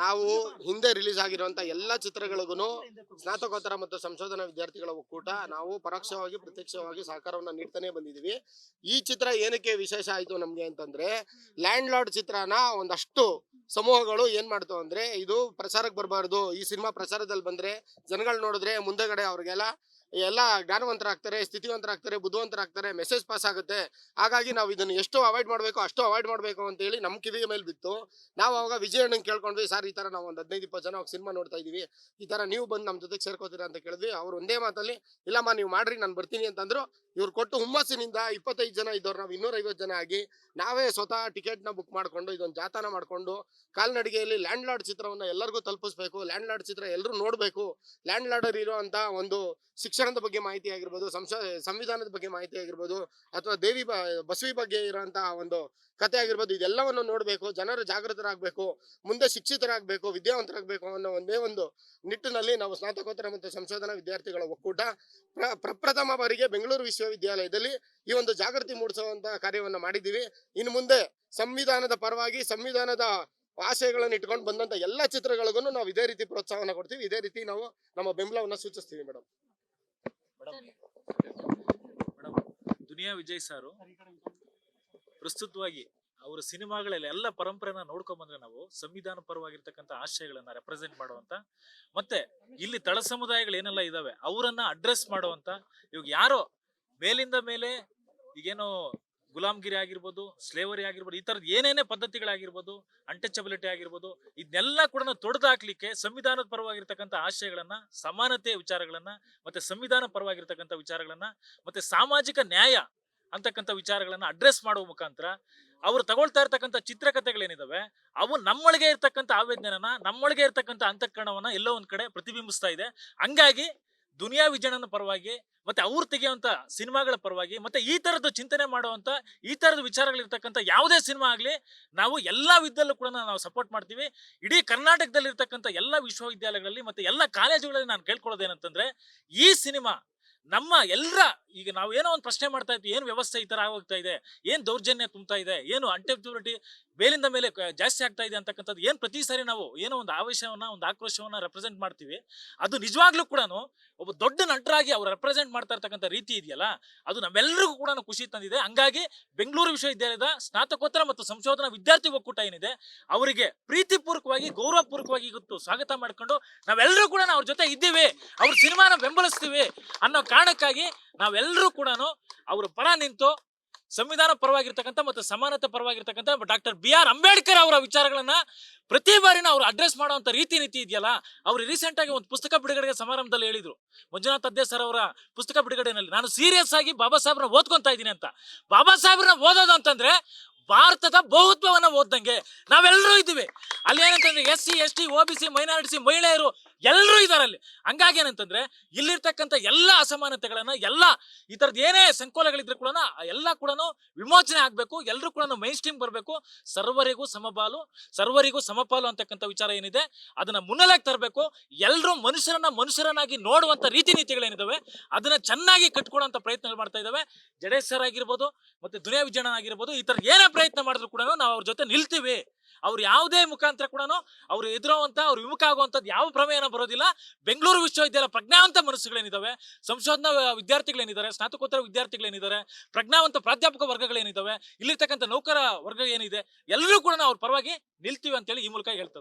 ನಾವು ಹಿಂದೆ ರಿಲೀಸ್ ಆಗಿರುವಂತ ಎಲ್ಲಾ ಚಿತ್ರಗಳಿಗೂ ಸ್ನಾತಕೋತ್ತರ ಮತ್ತು ಸಂಶೋಧನಾ ವಿದ್ಯಾರ್ಥಿಗಳ ಒಕ್ಕೂಟ ನಾವು ಪರೋಕ್ಷವಾಗಿ ಪ್ರತ್ಯಕ್ಷವಾಗಿ ಸಹಕಾರವನ್ನು ನೀಡ್ತಾನೆ ಬಂದಿದ್ದೀವಿ. ಈ ಚಿತ್ರ ಏನಕ್ಕೆ ವಿಶೇಷ ಆಯ್ತು ನಮ್ಗೆ ಅಂತಂದ್ರೆ, ಲ್ಯಾಂಡ್ ಲಾರ್ಡ್ ಚಿತ್ರನ ಒಂದಷ್ಟು ಸಮೂಹಗಳು ಏನ್ ಮಾಡ್ತು ಅಂದ್ರೆ, ಇದು ಪ್ರಚಾರಕ್ಕೆ ಬರಬಾರ್ದು, ಈ ಸಿನಿಮಾ ಪ್ರಚಾರದಲ್ಲಿ ಬಂದ್ರೆ ಜನಗಳು ನೋಡಿದ್ರೆ ಮುಂದೆಗಡೆ ಅವ್ರಿಗೆಲ್ಲ ಎಲ್ಲ ಜ್ಞಾನವಂತರಾಗ್ತಾರೆ, ಸ್ಥಿತಿವಂತರಾಗ್ತಾರೆ, ಬುದ್ಧಿವಂತರಾಗ್ತಾರೆ, ಮೆಸೇಜ್ ಪಾಸ್ ಆಗುತ್ತೆ. ಹಾಗಾಗಿ ನಾವು ಇದನ್ನು ಎಷ್ಟು ಅವಾಯ್ಡ್ ಮಾಡಬೇಕು ಅಷ್ಟು ಅವಾಯ್ಡ್ ಮಾಡಬೇಕು ಅಂತ ಹೇಳಿ ನಮ್ಮ ಕಿವಿಯ ಮೇಲೆ ಬಿತ್ತು. ನಾವು ಅವಾಗ ವಿಜಯಣ್ಣನ ಕೇಳ್ಕೊಂಡ್ವಿ, ಸರ್ ಈ ತರ ನಾವು ಒಂದು 15-20 ಜನ ಸಿನಿಮಾ ನೋಡ್ತಾ ಇದೀವಿ, ಈ ತರ ನೀವು ಬಂದು ನಮ್ಮ ಜೊತೆಗೆ ಸೇರ್ಕೋತೀರಾ ಅಂತ ಕೇಳಿದ್ವಿ. ಅವ್ರು ಒಂದೇ ಮಾತಲ್ಲಿ ಇಲ್ಲಮ್ಮ ನೀವು ಮಾಡ್ರಿ ನಾನು ಬರ್ತೀನಿ ಅಂತಂದ್ರು. ಇವ್ರು ಕೊಟ್ಟು ಹುಮ್ಮಸ್ಸಿನಿಂದ 25 ಜನ ಇದ್ದವ್ರು ನಾವು 250 ಜನ ಆಗಿ ನಾವೇ ಸ್ವತಃ ಟಿಕೆಟ್ ನ ಬುಕ್ ಮಾಡ್ಕೊಂಡು ಇದೊಂದು ಜಾಥಾನ ಮಾಡ್ಕೊಂಡು ಕಾಲ್ನಡಿಗೆಯಲ್ಲಿ ಲ್ಯಾಂಡ್ ಲಾರ್ಡ್ ಚಿತ್ರವನ್ನ ಎಲ್ಲರಿಗೂ ತಲುಪಿಸ್ಬೇಕು, ಲ್ಯಾಂಡ್ ಲಾರ್ಡ್ ಚಿತ್ರ ಎಲ್ಲರೂ ನೋಡ್ಬೇಕು, ಲ್ಯಾಂಡ್ ಲಾರ್ಡರ್ ಇರುವಂತ ಒಂದು ಶಿಕ್ಷಣದ ಬಗ್ಗೆ ಮಾಹಿತಿ ಆಗಿರ್ಬೋದು, ಸಂವಿಧಾನದ ಬಗ್ಗೆ ಮಾಹಿತಿ ಆಗಿರ್ಬೋದು, ಅಥವಾ ಬಸವಿ ಬಗ್ಗೆ ಇರುವಂತಹ ಒಂದು ಕತೆ ಆಗಿರ್ಬೋದು, ಇದೆಲ್ಲವನ್ನು ನೋಡ್ಬೇಕು, ಜನರು ಜಾಗೃತರಾಗಬೇಕು, ಮುಂದೆ ಶಿಕ್ಷಿತರಾಗಬೇಕು, ವಿದ್ಯಾವಂತರಾಗಬೇಕು ಅನ್ನೋ ಒಂದೇ ಒಂದು ನಿಟ್ಟಿನಲ್ಲಿ ನಾವು ಸ್ನಾತಕೋತ್ತರ ಮತ್ತು ಸಂಶೋಧನಾ ವಿದ್ಯಾರ್ಥಿಗಳ ಒಕ್ಕೂಟ ಪ್ರಪ್ರಥಮ ಬಾರಿಗೆ ಬೆಂಗಳೂರು ವಿಶ್ವವಿದ್ಯಾಲಯದಲ್ಲಿ ಈ ಒಂದು ಜಾಗೃತಿ ಮೂಡಿಸುವಂತ ಕಾರ್ಯವನ್ನು ಮಾಡಿದ್ದೀವಿ. ಇನ್ನು ಮುಂದೆ ಸಂವಿಧಾನದ ಪರವಾಗಿ ಸಂವಿಧಾನದ ಆಶಯಗಳನ್ನು ಇಟ್ಕೊಂಡು ಬಂದಂತ ಎಲ್ಲಾ ಚಿತ್ರಗಳಿಗೂ ನಾವು ಇದೇ ರೀತಿ ಪ್ರೋತ್ಸಾಹನ ಕೊಡ್ತೀವಿ, ಇದೇ ರೀತಿ ನಾವು ನಮ್ಮ ಬೆಂಬಲವನ್ನ ಸೂಚಿಸ್ತೀವಿ. ಮೇಡಮ್ ದುನಿಯಾ ವಿಜಯ್ ಸಾರು ಪ್ರಸ್ತುತವಾಗಿ ಅವರ ಸಿನಿಮಾಗಳಲ್ಲಿ ಎಲ್ಲ ಪರಂಪರೆನ ನೋಡ್ಕೊಂಡ್ ಬಂದ್ರೆ ನಾವು ಸಂವಿಧಾನ ಪರವಾಗಿರ್ತಕ್ಕಂಥ ಆಶಯಗಳನ್ನ ರೆಪ್ರೆಸೆಂಟ್ ಮಾಡುವಂತ, ಮತ್ತೆ ಇಲ್ಲಿ ತಳ ಸಮುದಾಯಗಳು ಏನೆಲ್ಲ ಇದಾವೆ ಅವರನ್ನ ಅಡ್ರೆಸ್ ಮಾಡುವಂತ, ಇವಾಗ ಯಾರೋ ಮೇಲಿಂದ ಮೇಲೆ ಈಗೇನೋ ಗುಲಾಮ್ಗಿರಿ ಆಗಿರ್ಬೋದು, ಸ್ಲೇವರಿ ಆಗಿರ್ಬೋದು, ಈ ತರದ ಏನೇನೇ ಪದ್ಧತಿಗಳಾಗಿರ್ಬೋದು, ಅನ್ಟಚಬಿಲಿಟಿ ಆಗಿರ್ಬೋದು, ಇದನ್ನೆಲ್ಲ ಕೂಡ ತೊಡೆದಾಕ್ಲಿಕ್ಕೆ ಸಂವಿಧಾನದ ಪರವಾಗಿರ್ತಕ್ಕಂಥ ಆಶಯಗಳನ್ನ, ಸಮಾನತೆಯ ವಿಚಾರಗಳನ್ನ, ಮತ್ತೆ ಸಂವಿಧಾನ ಪರವಾಗಿರ್ತಕ್ಕಂಥ ವಿಚಾರಗಳನ್ನ, ಮತ್ತೆ ಸಾಮಾಜಿಕ ನ್ಯಾಯ ಅಂತಕ್ಕಂಥ ವಿಚಾರಗಳನ್ನ ಅಡ್ರೆಸ್ ಮಾಡುವ ಮುಖಾಂತರ ಅವರು ತಗೊಳ್ತಾ ಇರ್ತಕ್ಕಂಥ ಚಿತ್ರಕಥೆಗಳೇನಿದಾವೆ ಅವು ನಮ್ಮೊಳಗೆ ಇರ್ತಕ್ಕಂಥ ಆವೇದನೆಯನ್ನ, ನಮ್ಮೊಳಗೆ ಇರ್ತಕ್ಕಂಥ ಅಂತಃಕರಣವನ್ನ ಎಲ್ಲೋ ಒಂದ್ ಕಡೆ ಪ್ರತಿಬಿಂಬಿಸ್ತಾ ಇದೆ. ಹಂಗಾಗಿ ದುನಿಯಾ ವಿಜಯಣ್ಣನ ಪರವಾಗಿ ಮತ್ತೆ ಅವ್ರು ತೆಗೆಯುವಂತ ಸಿನಿಮಾಗಳ ಪರವಾಗಿ ಮತ್ತೆ ಈ ತರದ್ದು ಚಿಂತನೆ ಮಾಡುವಂತ ಈ ತರದ ವಿಚಾರಗಳಿರ್ತಕ್ಕಂಥ ಯಾವುದೇ ಸಿನಿಮಾ ಆಗ್ಲಿ ನಾವು ಎಲ್ಲಾ ವಿಧದಲ್ಲೂ ಕೂಡ ನಾವು ಸಪೋರ್ಟ್ ಮಾಡ್ತೀವಿ. ಇಡೀ ಕರ್ನಾಟಕದಲ್ಲಿ ಇರ್ತಕ್ಕಂಥ ಎಲ್ಲಾ ವಿಶ್ವವಿದ್ಯಾಲಯಗಳಲ್ಲಿ ಮತ್ತೆ ಎಲ್ಲಾ ಕಾಲೇಜುಗಳಲ್ಲಿ ನಾನು ಕೇಳ್ಕೊಳ್ಳೋದೇನಂತಂದ್ರೆ, ಈ ಸಿನಿಮಾ ನಮ್ಮ ಎಲ್ಲರ, ಈಗ ನಾವು ಏನೋ ಒಂದು ಪ್ರಶ್ನೆ ಮಾಡ್ತಾ ಇದ್ವಿ, ಏನು ವ್ಯವಸ್ಥೆ ಈ ತರ ಆಗೋಗ್ತಾ ಇದೆ, ಏನ್ ದೌರ್ಜನ್ಯ ತುಂಬ್ತಾ ಇದೆ, ಏನು ಅನ್ಟೆಕ್ಟಿವಿಟಿ ಮೇಲಿಂದ ಮೇಲೆ ಜಾಸ್ತಿ ಆಗ್ತಾ ಇದೆ ಅಂತಕ್ಕಂಥದ್ದು ಏನ್ ಪ್ರತಿ ಸಾರಿ ನಾವು ಏನೋ ಒಂದು ಆವೇಶವನ್ನ, ಒಂದು ಆಕ್ರೋಶವನ್ನ ರೆಪ್ರೆಸೆಂಟ್ ಮಾಡ್ತೀವಿ, ಅದು ನಿಜವಾಗ್ಲೂ ಕೂಡ ಒಬ್ಬ ದೊಡ್ಡ ನಟರಾಗಿ ಅವ್ರು ರೆಪ್ರೆಸೆಂಟ್ ಮಾಡ್ತಾ ಇರ್ತಕ್ಕಂಥ ರೀತಿ ಇದೆಯಲ್ಲ, ಅದು ನಮ್ಮೆಲ್ಲರಿಗೂ ಕೂಡ ಖುಷಿ ತಂದಿದೆ. ಹಂಗಾಗಿ ಬೆಂಗಳೂರು ವಿಶ್ವವಿದ್ಯಾಲಯದ ಸ್ನಾತಕೋತ್ತರ ಮತ್ತು ಸಂಶೋಧನಾ ವಿದ್ಯಾರ್ಥಿ ಒಕ್ಕೂಟ ಏನಿದೆ ಅವರಿಗೆ ಪ್ರೀತಿಪೂರ್ವಕವಾಗಿ, ಗೌರವಪೂರ್ವಕವಾಗಿ ಇವತ್ತು ಸ್ವಾಗತ ಮಾಡ್ಕೊಂಡು ನಾವೆಲ್ಲರೂ ಕೂಡ ಅವ್ರ ಜೊತೆ ಇದ್ದೀವಿ, ಅವ್ರ ಸಿನಿಮಾನ ಬೆಂಬಲಿಸ್ತೀವಿ ಅನ್ನೋ ಕಾರಣಕ್ಕಾಗಿ ನಾವೆಲ್ಲರೂ ಕೂಡ ಅವ್ರ ಪರ ನಿಂತು ಸಂವಿಧಾನ ಪರವಾಗಿರ್ತಕ್ಕಂಥ ಮತ್ತು ಸಮಾನತೆ ಪರವಾಗಿರ್ತಕ್ಕಂಥ ಡಾಕ್ಟರ್ BR ಅಂಬೇಡ್ಕರ್ ಅವರ ವಿಚಾರಗಳನ್ನ ಪ್ರತಿ ಬಾರಿನ ಅವ್ರು ಅಡ್ರೆಸ್ ಮಾಡುವಂತ ನೀತಿ ಇದೆಯಲ್ಲ, ಅವ್ರು ರೀಸೆಂಟ್ ಆಗಿ ಒಂದು ಪುಸ್ತಕ ಬಿಡುಗಡೆ ಸಮಾರಂಭದಲ್ಲಿ ಹೇಳಿದ್ರು, ಮಂಜುನಾಥ್ ಅದ್ದೇ ಸರ್ ಅವರ ಪುಸ್ತಕ ಬಿಡುಗಡೆಯಲ್ಲಿ, ನಾನು ಸೀರಿಯಸ್ ಆಗಿ ಬಾಬಾ ಸಾಹೇಬ್ರನ್ನ ಓದ್ಕೊಂತಾ ಇದ್ದೀನಿ ಅಂತ. ಬಾಬಾ ಸಾಹೇಬ್ರನ್ನ ಓದೋದು ಅಂತಂದ್ರೆ ಭಾರತದ ಬಹುತ್ವವನ್ನ ಓದ್ದಂಗೆ ನಾವೆಲ್ಲರೂ ಇದ್ದೀವಿ. ಅಲ್ಲಿ ಏನಂತಂದ್ರೆ SC ST OBC ಮೈನಾರಿಟಿ ಮಹಿಳೆಯರು ಎಲ್ಲರೂ ಇದಾರೆ ಅಲ್ಲಿ. ಹಂಗಾಗಿ ಏನಂತಂದ್ರೆ ಇಲ್ಲಿರ್ತಕ್ಕಂಥ ಎಲ್ಲ ಅಸಮಾನತೆಗಳನ್ನ, ಎಲ್ಲ ಈ ತರದ್ ಏನೇ ಸಂಕೋಲಗಳಿದ್ರು ಕೂಡ ಎಲ್ಲ ಕೂಡ ವಿಮೋಚನೆ ಆಗ್ಬೇಕು, ಎಲ್ಲರೂ ಕೂಡ ಮೈನ್ ಸ್ಟ್ರೀಮ್ ಬರಬೇಕು, ಸರ್ವರಿಗೂ ಸಮಪಾಲು, ಸರ್ವರಿಗೂ ಸಮಪಾಲು ಅಂತಕ್ಕಂಥ ವಿಚಾರ ಏನಿದೆ ಅದನ್ನ ಮುನ್ನೆಲೆಗೆ ತರಬೇಕು. ಎಲ್ಲರೂ ಮನುಷ್ಯರನ್ನಾಗಿ ನೋಡುವಂತ ನೀತಿಗಳೇನಿದಾವೆ ಅದನ್ನ ಚೆನ್ನಾಗಿ ಕಟ್ಕೊಡುವಂತ ಪ್ರಯತ್ನಗಳು ಮಾಡ್ತಾ ಇದ್ದಾವೆ. ಜಡೇಶ್ ಸರ್ ಆಗಿರ್ಬೋದು ಮತ್ತೆ ದುನಿಯಾ ವಿಜಯಣ್ಣ ಆಗಿರ್ಬೋದು, ಈ ತರ ಏನೇ ಪ್ರಯತ್ನ ಮಾಡಿದ್ರು ಕೂಡ ನಾವು ಅವ್ರ ಜೊತೆ ನಿಲ್ತೀವಿ. ಅವ್ರು ಯಾವುದೇ ಮುಖಾಂತರ ಕೂಡ ಅವ್ರು ಎದುರುವಂತ, ಅವ್ರು ವಿಮುಖ ಆಗುವಂತದ್ದು ಯಾವ ಪ್ರಮೇಯನ ಬರೋದಿಲ್ಲ. ಬೆಂಗಳೂರು ವಿಶ್ವವಿದ್ಯಾಲಯ ಪ್ರಜ್ಞಾವಂತ ಮನಸ್ಸುಗಳೇನಿದಾವೆ, ಸಂಶೋಧನಾ ವಿದ್ಯಾರ್ಥಿಗಳೇನಿದ್ದಾರೆ, ಸ್ನಾತಕೋತ್ತರ ವಿದ್ಯಾರ್ಥಿಗಳೇನಿದ್ದಾರೆ, ಪ್ರಜ್ಞಾವಂತ ಪ್ರಾಧ್ಯಾಪಕ ವರ್ಗಗಳೇನಿದಾವೆ, ಇಲ್ಲಿರ್ತಕ್ಕಂಥ ನೌಕರ ವರ್ಗ ಏನಿದೆ, ಎಲ್ಲರೂ ಕೂಡ ಅವ್ರ ಪರವಾಗಿ ನಿಲ್ತೀವಿ ಅಂತೇಳಿ ಈ ಮೂಲಕ ಹೇಳ್ತಾರೆ.